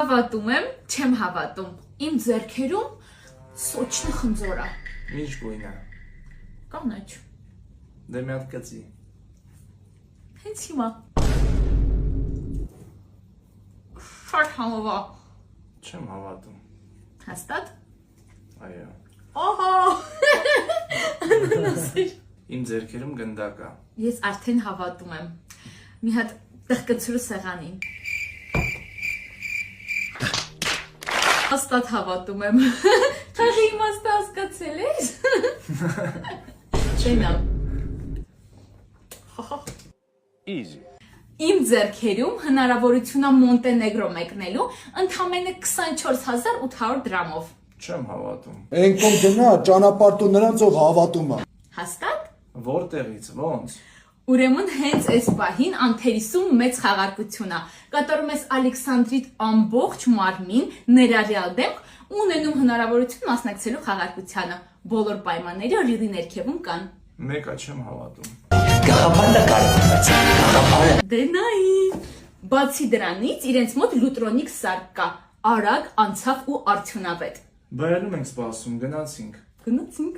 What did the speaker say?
Հավատում եմ, չեմ հավատում։ Իմ ձեռքերում սոճնի խնձոր է։ Ինչ գույն է։ Կանաչ։ Դե մի հատ կծի։ Հենց հիմա։ Շատ համով է։ Չեմ հավատում։ Հաստատ։ Այո։ Ահա։ Իմ ձեռքերում գնդակ է։ Ես արդեն հավատում եմ։ Մի հատ տղկծրու սեղանին։ Հաստատ հավատում եմ։ Թաղի իմաստը հասկացել ես։ Չենամ։ Easy. Իմ ձեռքերում հնարավորություն է Մոնտենեգրո մեկնելու ընդամենը 24800 դրամով։ Չեմ հավատում։ Են կողմ գնա, ճանապարհ ու նրանց ով հավատում է։ Հաստատ։ Որտեղից, ոնց։ Ուրեմն հենց այս պահին Անթերիսում մեծ խաղարկություն է։ Կատարում ես Ալեքսանդրիտ ամբողջ մարմին, ներառյալ դեմք ու ունենում հնարավորություն մասնակցելու խաղարկությանը։ Բոլոր պայմանները ռիլի ներքևում կան։ Մեկը չեմ հավատում։ Դե նայի։ Բացի դրանից իրենց մոտ լուտրոնիկ սարք կա, արագ, անցավ ու արդյունավետ։ Բայանում ենք սպասում, գնացինք։ Գնացինք։